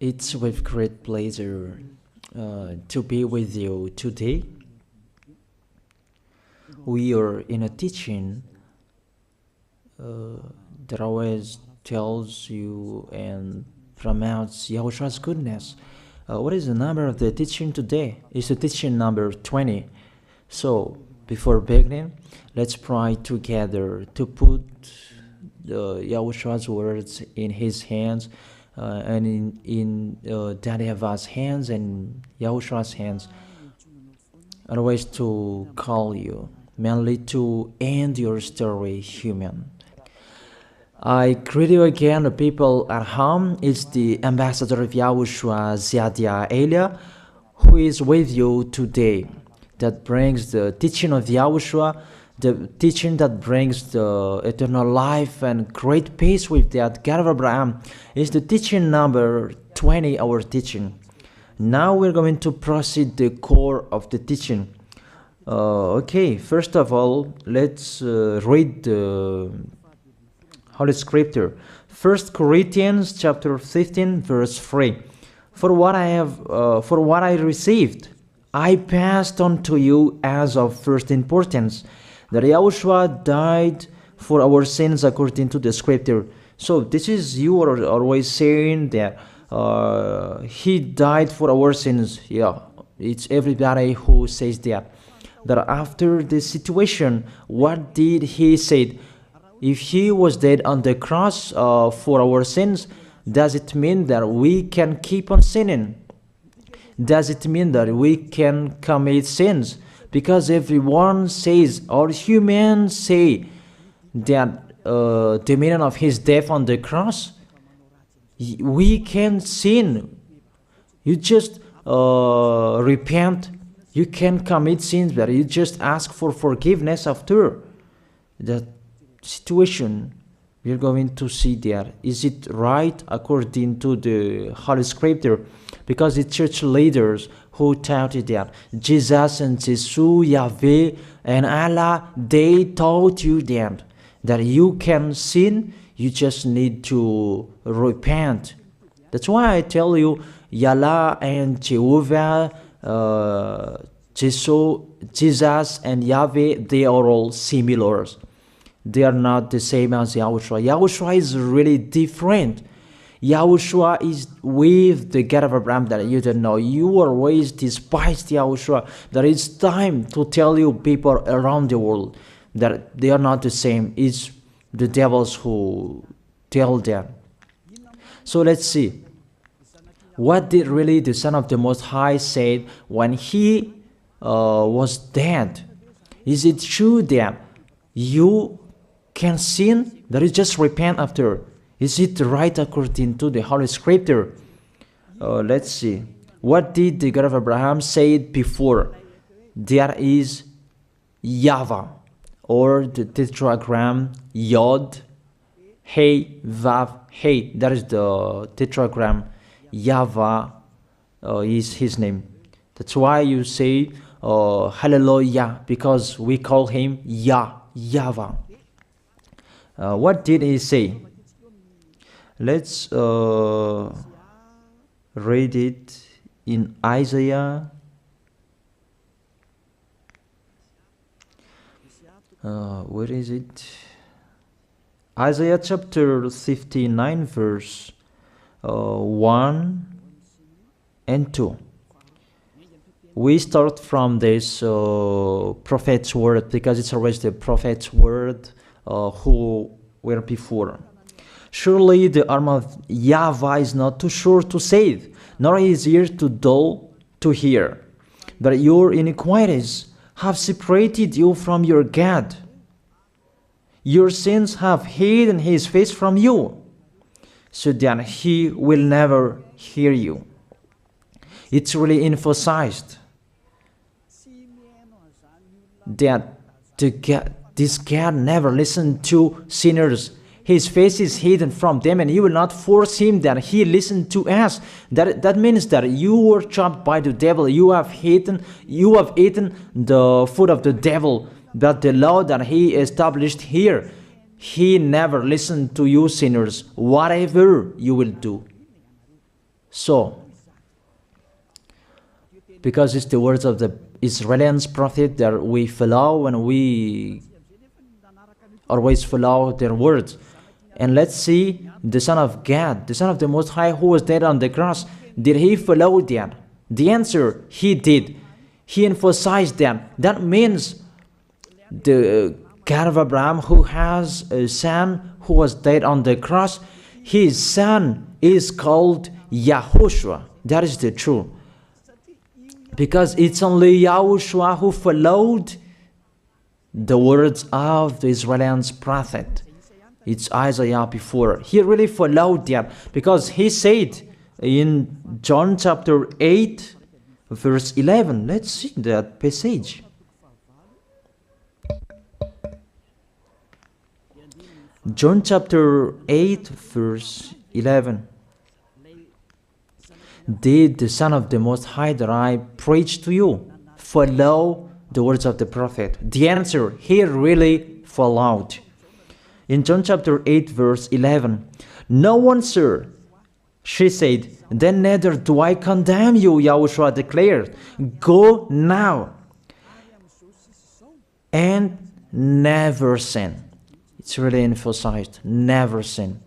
It's with great pleasure to be with you today. We are in a teaching that always tells you and promotes Yahoshua's goodness. What is the number of the teaching today? It's the teaching number 20. So, before beginning, let's pray together to put Yahoshua's words in his hands and in Daddy YAHVAH's hands and Yahoshua's hands. Otherwise, to call you, mainly to end your story human. I greet you again, the people at home. It's the ambassador of Yahushua, Ziadia Elia, who is with you today. That brings the teaching of Yahushua, the teaching that brings the eternal life and great peace with that God of Abraham. Is the teaching number 20, our teaching. Now we're going to proceed the core of the teaching. Okay, first of all, let's read the Holy Scripture. 1 Corinthians chapter 15, verse 3. For what I received, I passed on to you as of first importance, that Yahushua died for our sins according to the Scripture. So this is, you are always saying that he died for our sins. Yeah, it's everybody who says that. That after the situation, what did he say? If he was dead on the cross for our sins, does it mean that we can keep on sinning? Does it mean that we can commit sins? Because everyone says, or humans say, that the meaning of his death on the cross, we can sin. You just repent. You can commit sins, but you just ask for forgiveness after. The situation we're going to see there. Is it right according to the Holy Scripture? Because the church leaders who taught it that Jesus and Jesus, Yahweh and Allah, they taught you that you can sin, you just need to repent. That's why I tell you, Yahlah and Jehovah, Jesus and Yahweh, they are all similar. They are not the same as Yahushua. Yahushua is really different. Yahushua is with the God of Abraham that you don't know. You always despise Yahushua. That it's time to tell you people around the world that they are not the same. It's the devils who tell them. So let's see. What did really the Son of the Most High say when he was dead? Is it true that you can sin? That is just repent after. Is it right according to the Holy Scripture? Let's see. What did the God of Abraham say before? There is YAHVAH, or the tetragram Yod, Hey, Vav, Hey. That is the tetragram. YAHVAH is his name. That's why you say Hallelujah, because we call him YAHVAH. What did he say? Let's read it in Isaiah. Where is it? Isaiah chapter 59, verse 1 and 2. We start from this prophet's word because it's always the prophet's word who were before. Surely the arm of YAHVAH is not too short to save, nor his ear too dull to hear. But your iniquities have separated you from your God. Your sins have hidden his face from you, so that he will never hear you. It's really emphasized that this God never listened to sinners. His face is hidden from them, and you will not force him that he listen to us. That means that you were trapped by the devil. You have eaten the food of the devil. But the law that he established here, he never listened to you sinners, whatever you will do. So, because it's the words of the Israelians prophet that we follow, and we always follow their words. And let's see the Son of God, the Son of the Most High, who was dead on the cross. Did he follow that? The answer, he did. He emphasized that. That means the God of Abraham, who has a son who was dead on the cross, his son is called YAHOSHUAH. That is the truth. Because it's only YAHOSHUAH who followed the words of the Israelians prophet. It's Isaiah before. He really followed that, because he said in John chapter 8, verse 11. Let's see that passage. John chapter 8, verse 11. Did the Son of the Most High that I preach to you follow the words of the prophet? The answer, he really followed. In John chapter 8, verse 11, no one, sir, she said, then neither do I condemn you, YAHOSHUAH declared. Go now and never sin. It's really emphasized, never sin.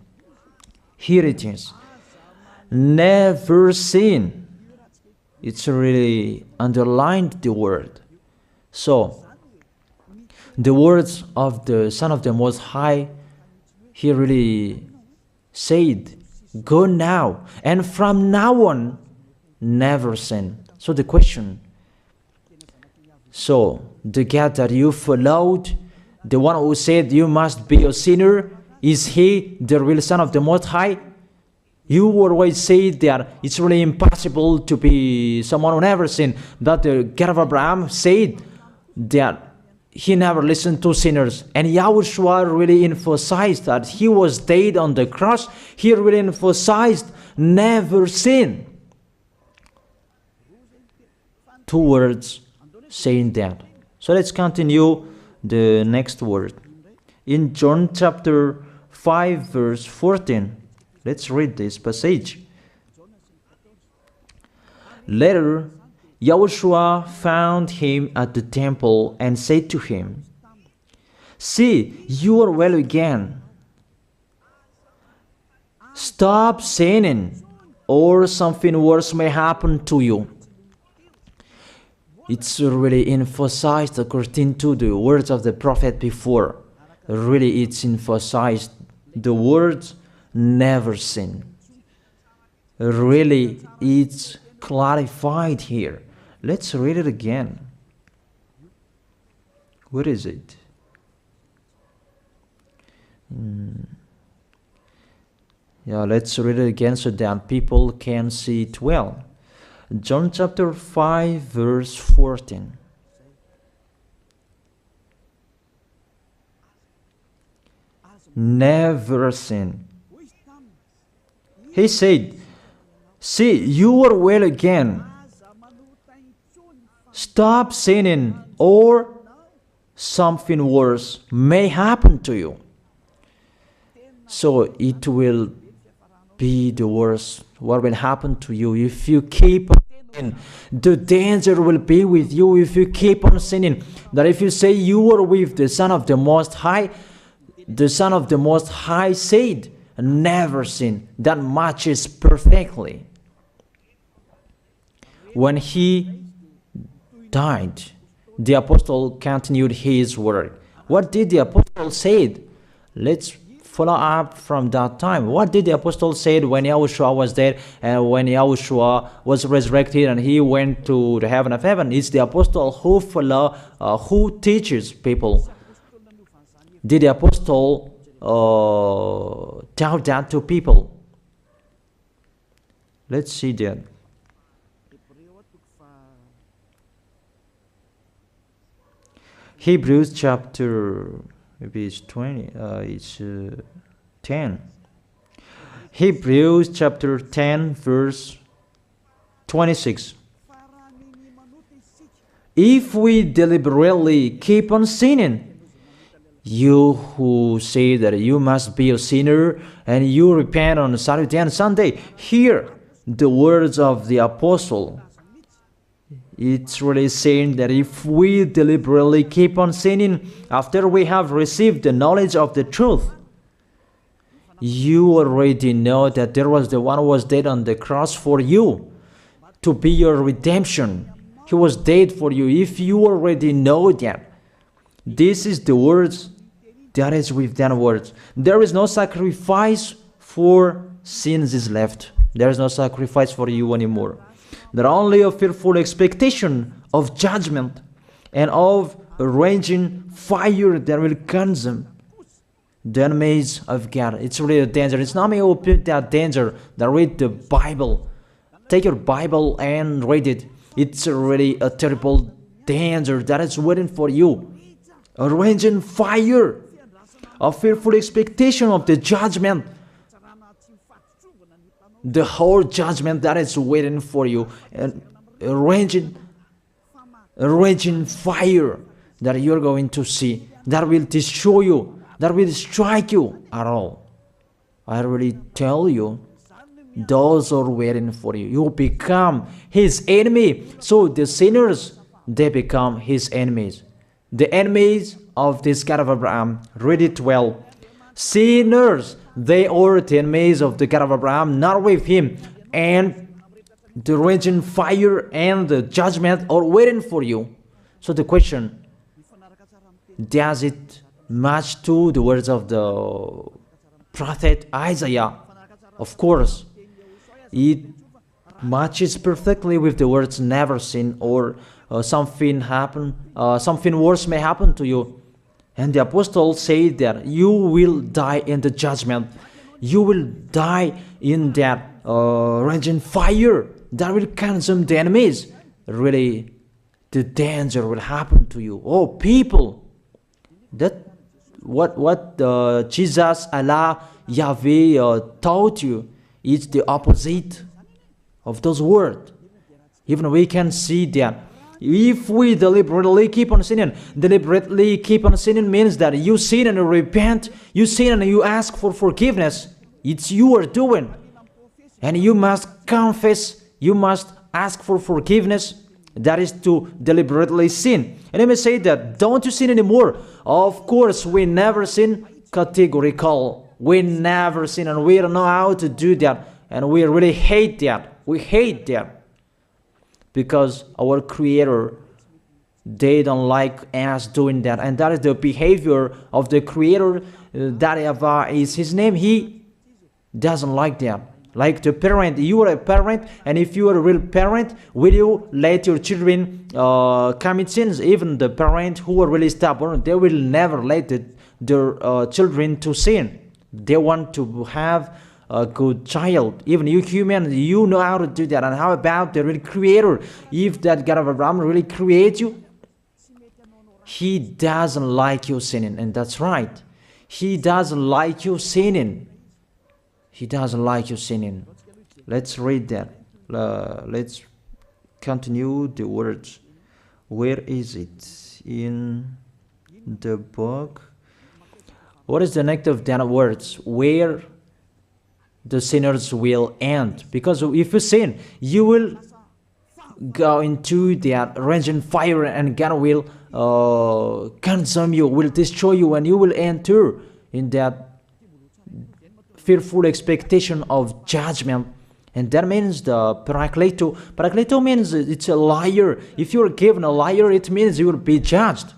Here it is. Never sin. It's really underlined the word. So, the words of the Son of the Most High, he really said, go now, and from now on, never sin. So the question, so the God that you followed, the one who said you must be a sinner, is he the real Son of the Most High? You always say that it's really impossible to be someone who never sinned. But the God of Abraham said that he never listened to sinners. And YAHOSHUAH really emphasized that he was dead on the cross. He really emphasized never sin. Two words saying that. So let's continue the next word. In John chapter 5, verse 14. Let's read this passage. Later, YAHOSHUAH found him at the temple and said to him, see, you are well again. Stop sinning, or something worse may happen to you. It's really emphasized according to the words of the prophet before. Really, it's emphasized the words never sin. Really, it's clarified here. Let's read it again. What is it? Yeah, let's read it again so that people can see it well. John chapter 5, verse 14. Never sin. He said, see, you are well again. Stop sinning, or something worse may happen to you. So it will be the worst. What will happen to you if you keep on sinning? The danger will be with you if you keep on sinning. That if you say you are with the Son of the Most High, the Son of the Most High said, never sin. That matches perfectly. When he died, the apostle continued his work. What did the apostle say? Let's follow up from that time. What did the apostle say when YAHOSHUAH was dead and when YAHOSHUAH was resurrected and he went to the heaven of heaven? It's the apostle who teaches people. Did the apostle tell that to people? Let's see that. Hebrews chapter, maybe it's 20, it's 10. Hebrews chapter 10, verse 26. If we deliberately keep on sinning, you who say that you must be a sinner and you repent on Saturday and Sunday, here the words of the apostle. It's really saying that if we deliberately keep on sinning after we have received the knowledge of the truth, you already know that there was the one who was dead on the cross for you to be your redemption. He was dead for you. If you already know that, this is the words that is with that words. There is no sacrifice for sins is left. There is no sacrifice for you anymore. There are only a fearful expectation of judgment and of a raging fire that will consume the enemies of God. It's really a danger. It's not me who put that danger that read the Bible. Take your Bible and read it. It's really a terrible danger that is waiting for you. A raging fire, a fearful expectation of the judgment. The whole judgment that is waiting for you, and a raging fire that you're going to see, that will destroy you, that will strike you at all. I really tell you, those are waiting for you. You become his enemy. So the sinners, they become his enemies. The enemies of this God of Abraham. Read it well. Sinners, they are the enemies of the God of Abraham, not with him. And the raging fire and the judgment are waiting for you. So the question, does it match to the words of the prophet Isaiah? Of course, it matches perfectly with the words never sin, or something worse may happen to you. And the apostle said that you will die in the judgment. You will die in that raging fire that will consume the enemies. Really, the danger will happen to you. Oh, people, that what Jesus, Allah, Yahweh taught you is the opposite of those words. Even we can see that. If we deliberately keep on sinning means that you sin and you repent, you sin and you ask for forgiveness. It's you are doing. And you must confess, you must ask for forgiveness. That is to deliberately sin. And I may say that, don't you sin anymore? Of course, we never sin categorical. We never sin, and we don't know how to do that. And we really hate that. We hate that. Because our Creator, they don't like us doing that. And that is the behavior of the Creator. That YAHVAH is his name. He doesn't like that. Like the parent, you are a parent, and if you are a real parent, will you let your children commit sins? Even the parent who are really stubborn, they will never let their children to sin. They want to have a good child. Even you human, you know how to do that. And how about the real Creator? If that God of Abraham really creates you, he doesn't like you sinning. And that's right. He doesn't like you sinning. He doesn't like you sinning. Let's read that. Let's continue the words. Where is it? In the book. What is the next of that words? Where the sinners will end. Because if you sin, you will go into that raging fire, and God will consume you, will destroy you, and you will enter in that fearful expectation of judgment. And that means the parakleto. Parakleto means it's a liar. If you're given a liar, it means you will be judged.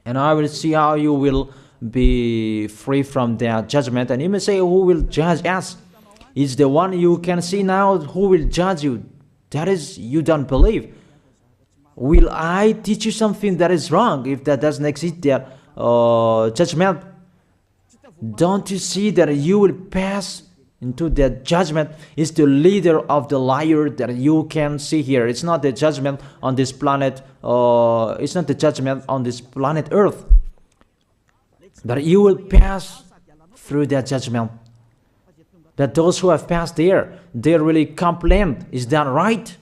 And I will see how you will be free from that judgment. And you may say, who will judge us? It's the one you can see now who will judge you. That is, you don't believe. Will I teach you something that is wrong if that doesn't exist, that judgment? Don't you see that you will pass into that judgment? Is the leader of the liar that you can see here. It's not the judgment on this planet. It's not the judgment on this planet Earth. That you will pass through that judgment. That those who have passed there, they really complain. Is that right?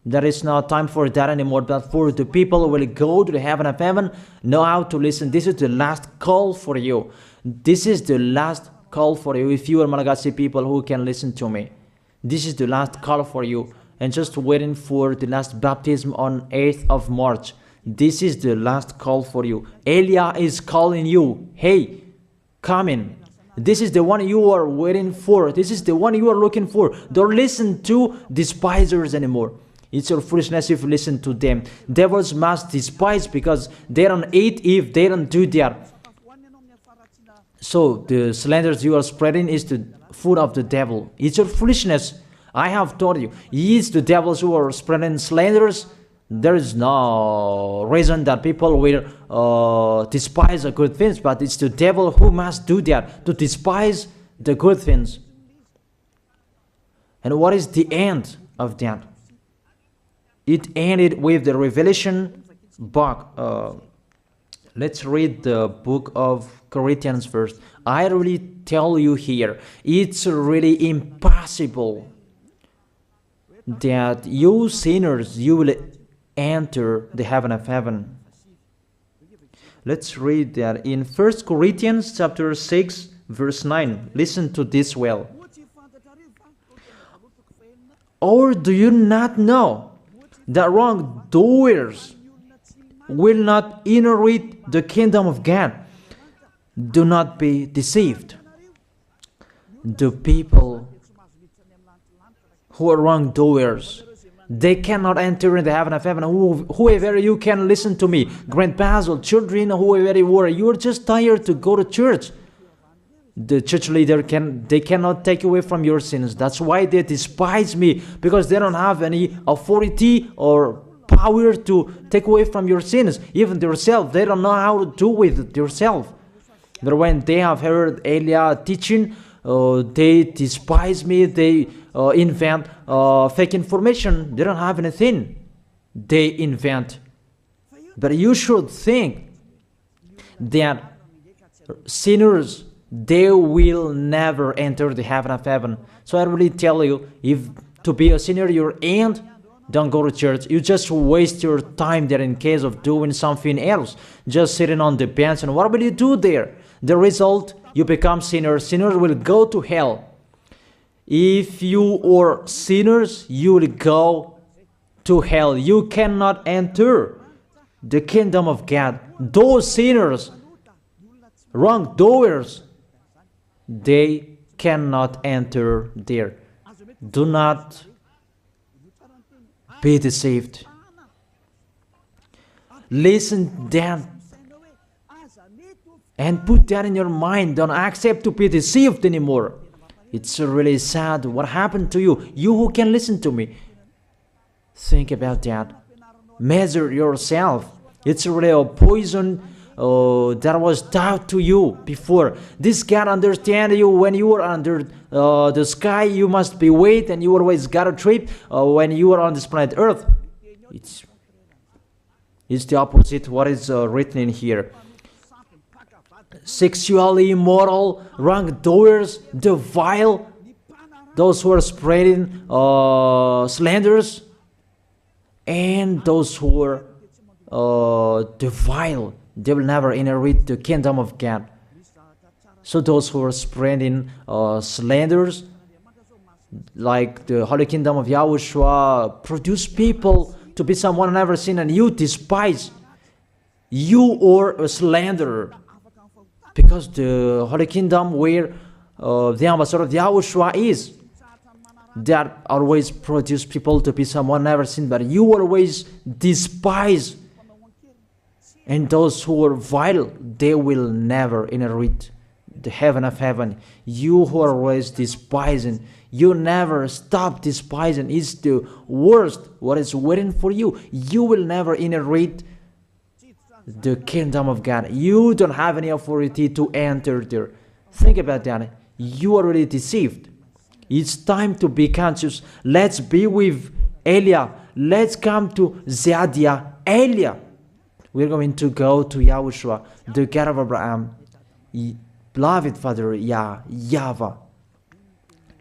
There is no time for that anymore. But for the people who will go to the heaven of heaven, know how to listen. This is the last call for you. This is the last call for you. If you are Malagasy people who can listen to me, This is the last call for you. And just waiting for the last baptism on 8th of March. This is the last call for you. Elia is calling you. Hey, come in. This is the one you are waiting for. This is the one you are looking for. Don't listen to despisers anymore. It's your foolishness if you listen to them. Devils must despise because they don't eat if they don't do that. So the slanders you are spreading is the food of the devil. It's your foolishness. I have told you. It's the devils who are spreading slanders. There is no reason that people will despise the good things, but it's the devil who must do that, to despise the good things. And what is the end of that? It ended with the Revelation book. Let's read the book of Corinthians first. I really tell you here, it's really impossible that you sinners, you will enter the heaven of heaven. Let's read that in 1 Corinthians chapter 6 verse 9. Listen to this well. Or do you not know that wrongdoers will not inherit the kingdom of God? Do not be deceived. The people who are wrongdoers, they cannot enter in the heaven of heaven. Whoever you can listen to me, grandpas or children, whoever you are, you are just tired to go to church. The church leader they cannot take away from your sins. That's why they despise me, because they don't have any authority or power to take away from your sins. Even themselves, they don't know how to do with yourself. But when they have heard Elia teaching, they despise me. They invent fake information. They don't have anything. They invent. But you should think that sinners, they will never enter the heaven of heaven. So I really tell you, if to be a sinner you're in, don't go to church. You just waste your time there in case of doing something else. Just sitting on the bench, and what will you do there? The result, you become sinners. Sinners will go to hell. If you are sinners, you will go to hell. You cannot enter the kingdom of God. Those sinners, wrongdoers, they cannot enter there. Do not be deceived. Listen then and put that in your mind. Don't accept to be deceived anymore. It's really sad what happened to you. You who can listen to me, think about that. Measure yourself. It's really a poison that was taught to you before. This God understand you when you were under the sky. You must be weight, and you always got a trip when you are on this planet Earth. It's the opposite what is written in here. Sexually immoral, wrongdoers, the vile, those who are spreading slanders, and those who are the vile, they will never inherit the kingdom of God. So those who are spreading slanders, like the Holy Kingdom of YAHOSHUAH, produce people to be someone never seen, and you despise. You are a slanderer. Because the Holy Kingdom where the ambassador of YAHOSHUAH is, that always produce people to be someone never seen, but you always despise. And those who are vile, they will never inherit the heaven of heaven. You who are always despising, you never stop despising. It's the worst what is waiting for you. You will never inherit the kingdom of God. You don't have any authority to enter there. Think about that. You are already deceived. It's time to be conscious. Let's be with Elia. Let's come to Zadiah. Elia. We're going to go to YAHOSHUAH, the God of Abraham, beloved Father YAHVAH.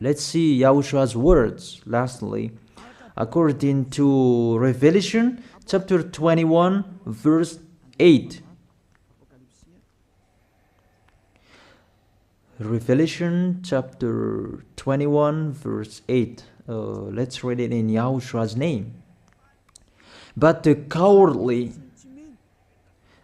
Let's see YAHOSHUAH's words. Lastly, according to Revelation chapter 21, verse 8. Revelation chapter 21 verse 8. Let's read it in Yahoshua's name. But the cowardly,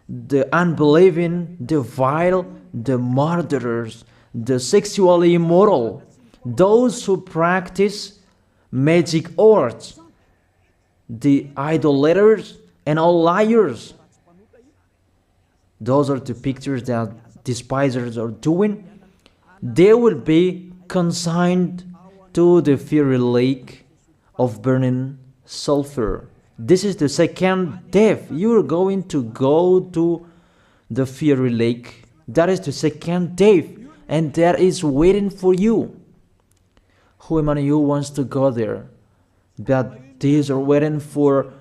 the unbelieving, the vile, the murderers, the sexually immoral, those who practice magic arts, the idolaters, and all liars. Those are the pictures that despisers are doing. They will be consigned to the fiery lake of burning sulfur. This is the second death. You are going to go to the fiery lake. That is the second death, and that is waiting for you. Who among you wants to go there? But these are waiting for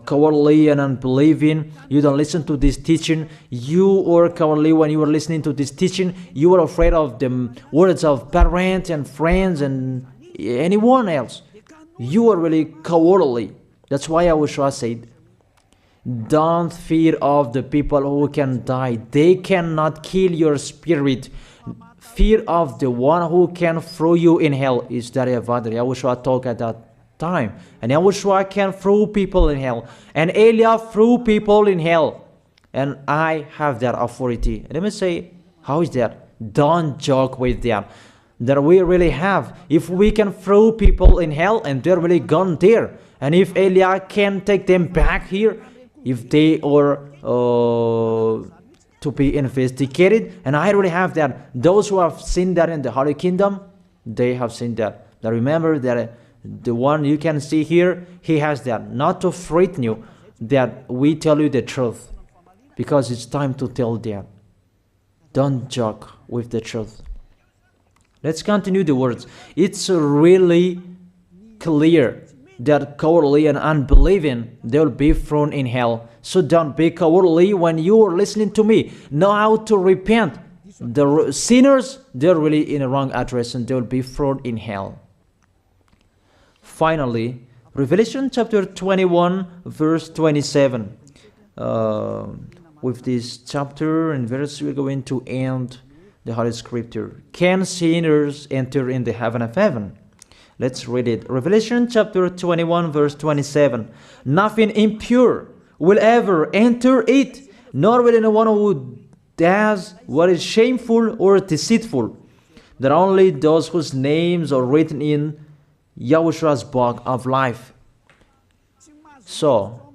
cowardly and unbelieving. You don't listen to this teaching. You are cowardly when you are listening to this teaching. You are afraid of the words of parents and friends and anyone else. You are really cowardly. That's why YAHOSHUAH said, don't fear of the people who can die. They cannot kill your spirit. Fear of the one who can throw you in hell. Is that YAHVAH? YAHOSHUAH talked at that time. And YAHOSHUAH can throw people in hell. And Elia threw people in hell. And I have that authority. Let me say, how is that? Don't joke with that. That we really have. If we can throw people in hell and they're really gone there, and if Elia can take them back here, if they are to be investigated, and I really have that. Those who have seen that in the Holy Kingdom, they have seen that. Now remember that the one you can see here, he has that. Not to frighten you, that we tell you the truth, because it's time to tell that. Don't joke with the truth. Let's continue the words. It's really clear that cowardly and unbelieving, they'll be thrown in hell. So don't be cowardly when you are listening to me. Know how to repent. The sinners, they're really in a wrong address and they'll be thrown in hell. Finally, Revelation chapter 21 verse 27. With this chapter and verse, we're going to end the Holy Scripture. Can sinners enter in the heaven of heaven? Let's read it. Revelation chapter 21 verse 27. Nothing impure will ever enter it, nor will anyone who does what is shameful or deceitful. That only those whose names are written in YAHOSHUAH's book of life. So,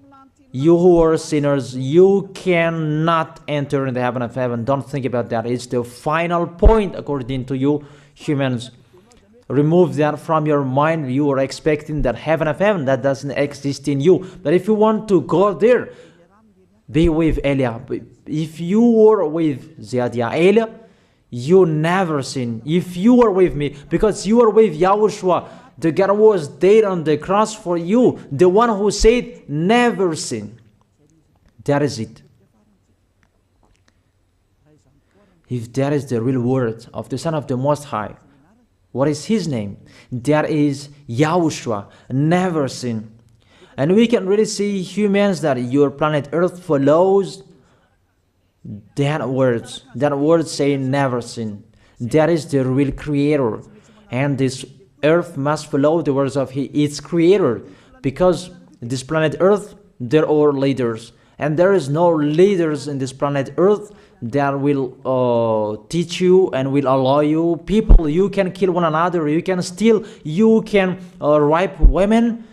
you who are sinners, you cannot enter in the heaven of heaven. Don't think about that. It's the final point according to you humans. Remove that from your mind. You are expecting that heaven of heaven that doesn't exist in you. But if you want to go there, be with Elia. If you were with Elia, you never sin. If you are with me, because you are with YAHOSHUAH, the God was dead on the cross for you, the one who said never sin. That is it. If that is the real word of the Son of the Most High, what is his name? That is YAHOSHUAH, never sin. And we can really see humans that your planet Earth follows that words. That word saying never sin. That is the real creator. And this Earth must follow the words of its creator. Because this planet Earth, there are leaders. And there is no leaders in this planet Earth that will teach you and will allow you. People, you can kill one another, you can steal, you can rape women,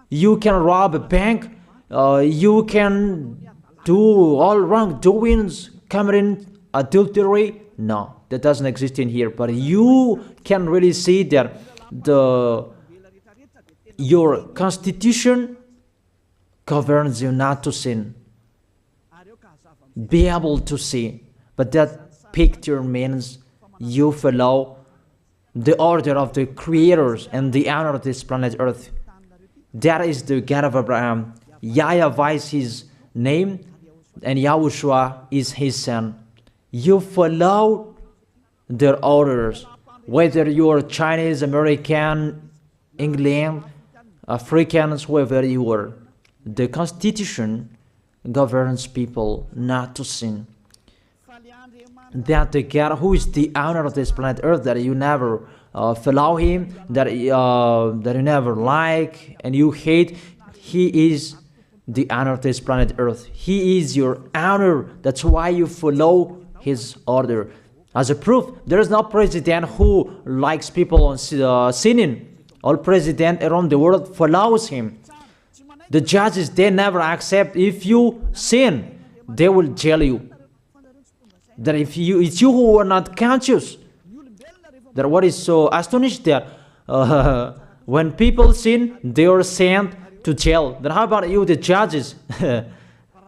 you can rob a bank, you can do all wrongdoings, committing adultery. No, that doesn't exist in here. But you can really see that your constitution governs you not to sin. Be able to see. But that picture means you follow the order of the creators and the honor of this planet Earth. That is the God of Abraham. YAHVAH is his name, and YAHOSHUAH is his son. You follow their orders, whether you are Chinese, American, England, Africans, whoever you are. The Constitution governs people not to sin. that the God who is the owner of this planet Earth, that you never follow him, that you never like and you hate, he is the owner of this planet Earth. He is your owner. That's why you follow his order. As a proof, there is no president who likes people on sinning. All president around the world follows him. The judges, they never accept if you sin, they will jail you. That if it's you who are not conscious. That what is so astonished that when people sin, they are sent to jail. Then how about you, the judges?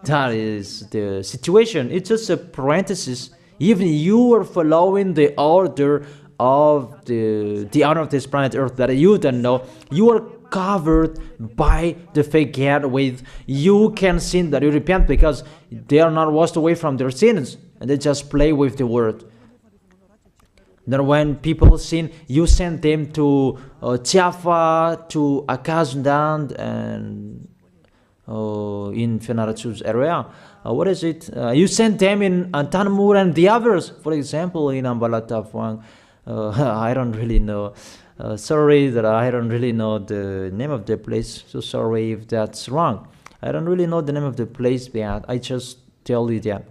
That is the situation. It's just a parenthesis. Even you are following the order of the owner of this planet Earth that you don't know. You are covered by the fake God with you can sin, that you repent, because they are not washed away from their sins and they just play with the word. Then when people sin, you send them to YAHVAH, to Akazundand, and in Fenarachu's area. What is it? You send them in Antanmur and the others. For example, in Ambalatafwang. I don't really know. Sorry that I don't really know the name of the place. So sorry if that's wrong. I don't really know the name of the place, but I just tell you that.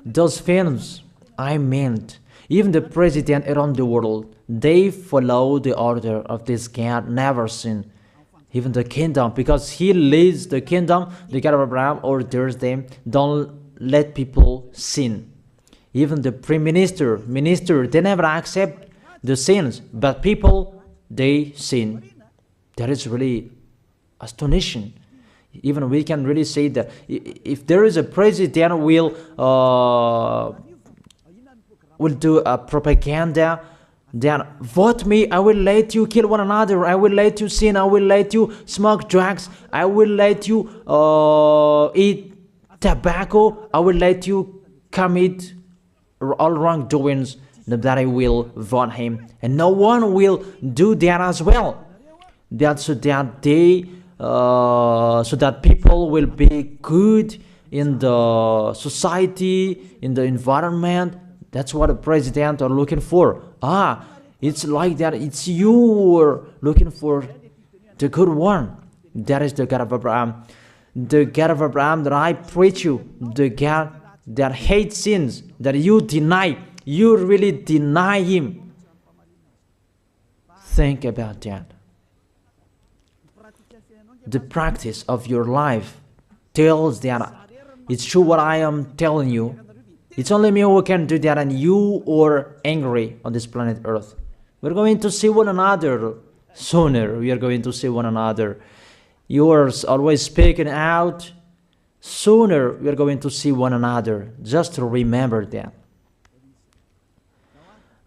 Those films, I meant, even the president around the world, they follow the order of this God, never sin. Even the kingdom, because he leads the kingdom, the God of Abraham orders them, don't let people sin. Even the prime minister, they never accept the sins, but people, they sin. That is really astonishing. Even we can really say that if there is a president will do a propaganda, then vote me, I will let you kill one another, I will let you sin, I will let you smoke drugs, I will let you eat tobacco, I will let you commit all wrongdoings, that I will vote him. And no one will do that as well. That's so that they so that people will be good in the society, in the environment. That's what the president are looking for. It's like that. It's you who are looking for the good one. That is the God of Abraham. The God of Abraham that I preach you. The God that hates sins, that you deny. You really deny him. Think about that. The practice of your life tells that it's true what I am telling you. It's only me who can do that, and you are angry on this planet Earth. We're going to see one another sooner. We are going to see one another. You are always speaking out. Sooner we are going to see one another. Just to remember that.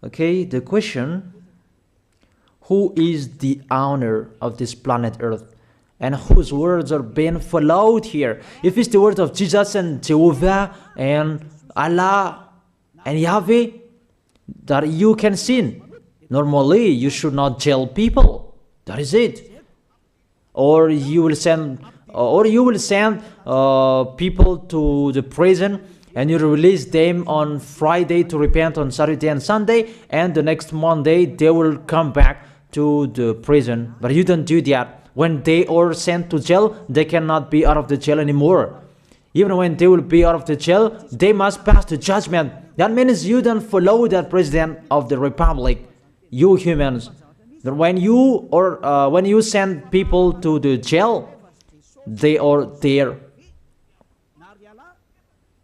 Okay, the question: who is the owner of this planet Earth? And whose words are being followed here? If it's the word of Jesus and Jehovah and Allah and Yahweh, that you can sin. Normally, you should not jail people. That is it. Or you will send, people to the prison, and you release them on Friday to repent on Saturday and Sunday, and the next Monday they will come back to the prison. But you don't do that. When they are sent to jail, they cannot be out of the jail anymore. Even when they will be out of the jail, they must pass the judgment. That means you don't follow that president of the republic, you humans. That when you send people to the jail, they are there.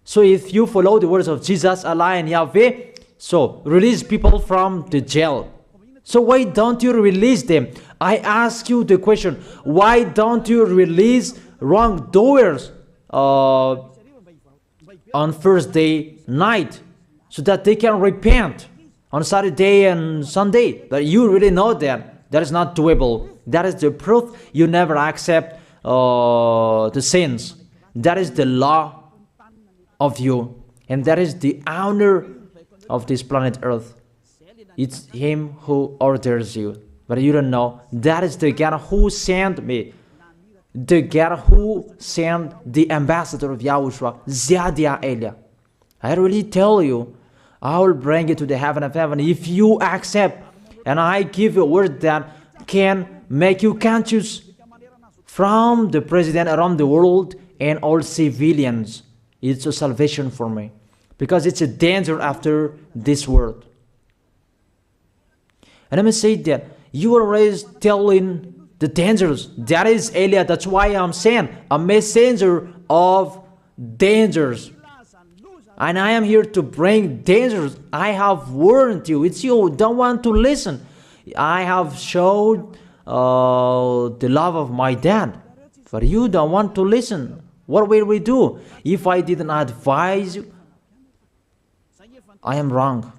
So if you follow the words of Jesus, Allah and Yahweh, so release people from the jail. So why don't you release them? I ask you the question, why don't you release wrongdoers on Thursday night so that they can repent on Saturday and Sunday? But you really know that. That is not doable. That is the proof you never accept the sins. That is the law of you. And that is the owner of this planet Earth. It's him who orders you. But you don't know. That is the God who sent me. The God who sent the ambassador of YAHOSHUAH, Zadia Elia. I really tell you, I will bring you to the heaven of heaven if you accept, and I give you a word that can make you conscious from the president around the world and all civilians. It's a salvation for me, because it's a danger after this world. And let me say that you are always telling the dangers. That is Elia. That's why I'm saying a messenger of dangers. And I am here to bring dangers. I have warned you. It's you don't want to listen. I have showed the love of my dad, but you don't want to listen. What will we do? If I didn't advise you, I am wrong.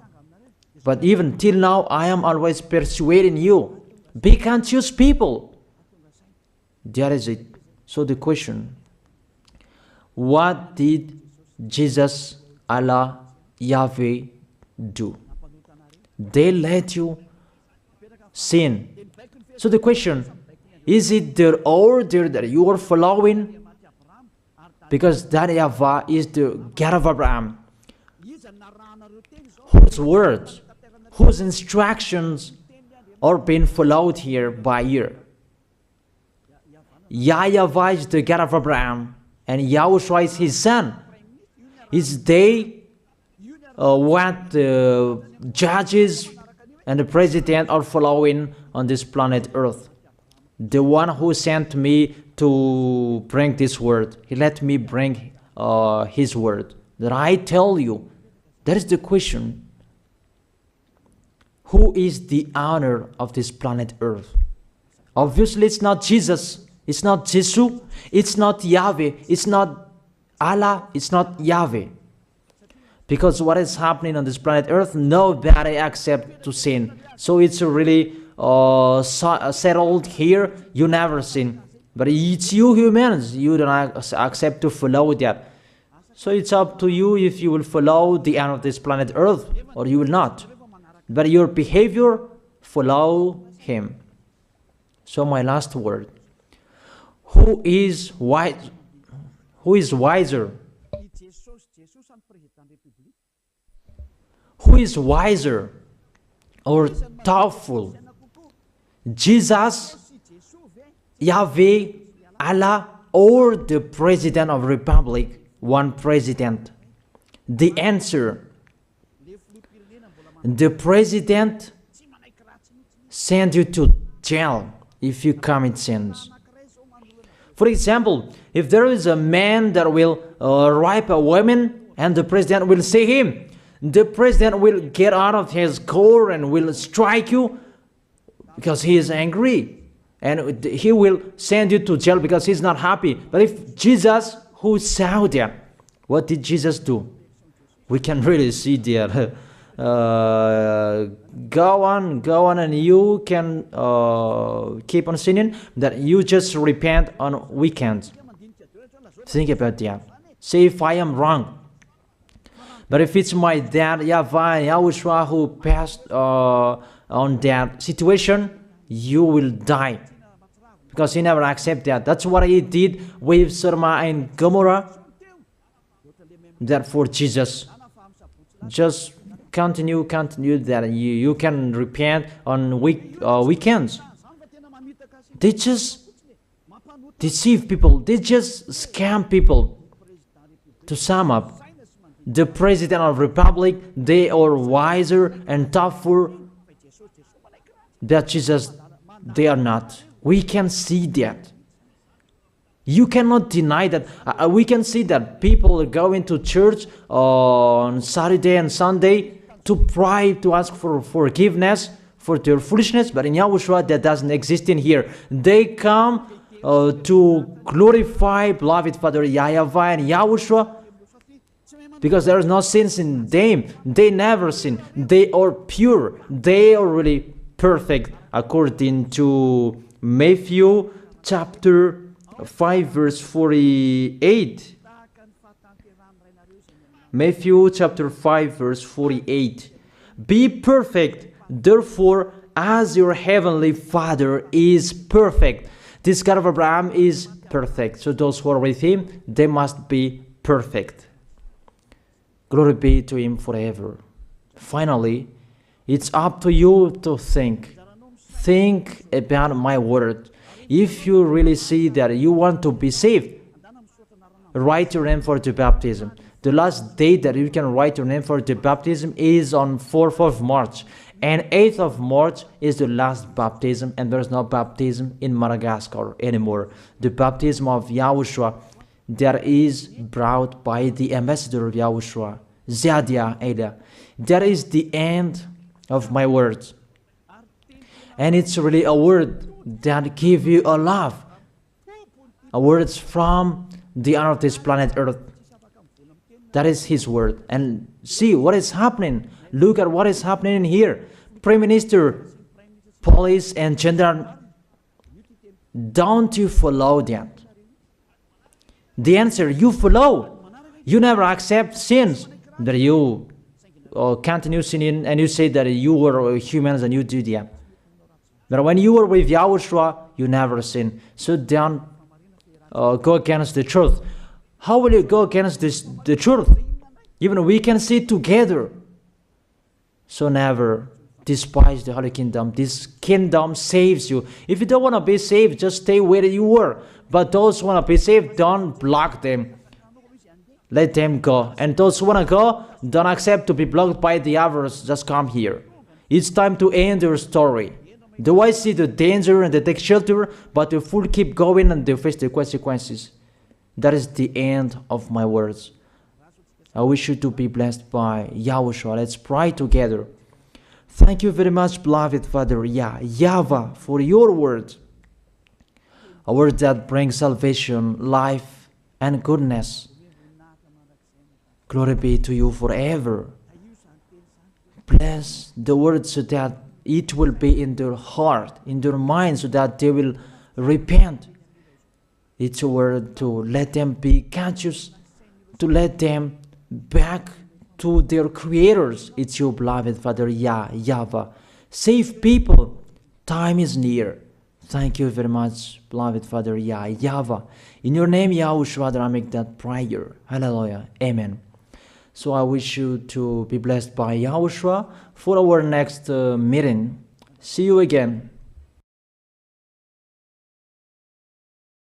But even till now, I am always persuading you. Be conscious, people. That is it. So the question, what did Jesus, Allah, Yahweh do? They let you sin. So the question, is it their order that you are following? Because that YAHVAH is the God of Abraham, whose words, whose instructions are being followed here by year. YAHVAH is the God of Abraham, and YAHOSHUAH is his son. Is they what the judges and the president are following on this planet Earth. The one who sent me to bring this word, he let me bring his word. That I tell you, that is the question. Who is the owner of this planet Earth? Obviously, it's not Jesus. It's not Jesus. It's not Yahweh. It's not Allah. It's not Yahweh. Because what is happening on this planet Earth, nobody accepts to sin. So it's really settled here. You never sin. But it's you humans. You don't accept to follow that. So it's up to you if you will follow the end of this planet Earth or you will not. But your behavior, follow him. So my last word. Who is wise? Who is wiser? Who is wiser or thoughtful? Jesus, Yahweh, Allah, or the President of Republic, one president? The answer, the president send you to jail if you commit sins. For example, if there is a man that will rape a woman and the president will see him, the president will get out of his car and will strike you because he is angry. And he will send you to jail because he's not happy. But if Jesus, who saw that, what did Jesus do? We can really see that. Go on, and you can keep on sinning, that you just repent on weekends. Think about that. Say if I am wrong. But if it's my dad, YAHVAH, YAHOSHUAH, who passed on that situation, you will die. Because he never accepted that. That's what he did with Sodom and Gomorrah. That for Jesus. Just continue that you can repent on weekends. They just deceive people. They just scam people. To sum up, the President of Republic, they are wiser and tougher than Jesus. They are not. We can see that. You cannot deny that. We can see that people are going to church on Saturday and Sunday to pray, to ask for forgiveness for their foolishness. But in YAHOSHUAH, that doesn't exist in here. They come to glorify beloved Father YAHVAH and YAHOSHUAH because there is no sins in them. They never sin. They are pure. They are really perfect according to Matthew chapter 5 verse 48. Matthew chapter 5 verse 48. Be perfect, therefore, as your heavenly Father is perfect. This God of Abraham is perfect. So those who are with him, they must be perfect. Glory be to Him forever. Finally, it's up to you to think. Think about my word. If you really see that you want to be saved, write your name for the baptism. The last date that you can write your name for the baptism is on 4th of March. And 8th of March is the last baptism, and there's no baptism in Madagascar anymore. The baptism of Yahushua that is brought by the ambassador of Yahushua, Zadia Ada. That is the end of my words. And it's really a word that gives you a love. A word from the honor of this planet Earth. That is His word. And see what is happening. Look at what is happening in here. Prime Minister, police, and gendarme. Don't you follow that? The answer, you follow. You never accept sins. That you continue sinning and you say that you were humans and you do that. But when you were with Yahushua, you never sin. So don't go against the truth. How will you go against the truth? Even we can see together. So never despise the Holy Kingdom. This kingdom saves you. If you don't want to be saved, just stay where you were. But those who want to be saved, don't block them. Let them go. And those who want to go, don't accept to be blocked by the others. Just come here. It's time to end your story. Do I see the danger and they take shelter, but the fool keep going and they face the consequences? That is the end of my words. I wish you to be blessed by Yahushua. Let's pray together. Thank you very much, beloved Father YAHVAH, for your word. A word that brings salvation, life, and goodness. Glory be to you forever. Bless the word so that it will be in their heart, in their mind, so that they will repent. It's a word to let them be conscious, to let them back to their creators. It's your beloved Father YAHVAH. Save people. Time is near. Thank you very much, beloved Father YAHVAH. In your name, Yahushua, that I make that prayer. Hallelujah. Amen. So I wish you to be blessed by Yahushua for our next meeting. See you again.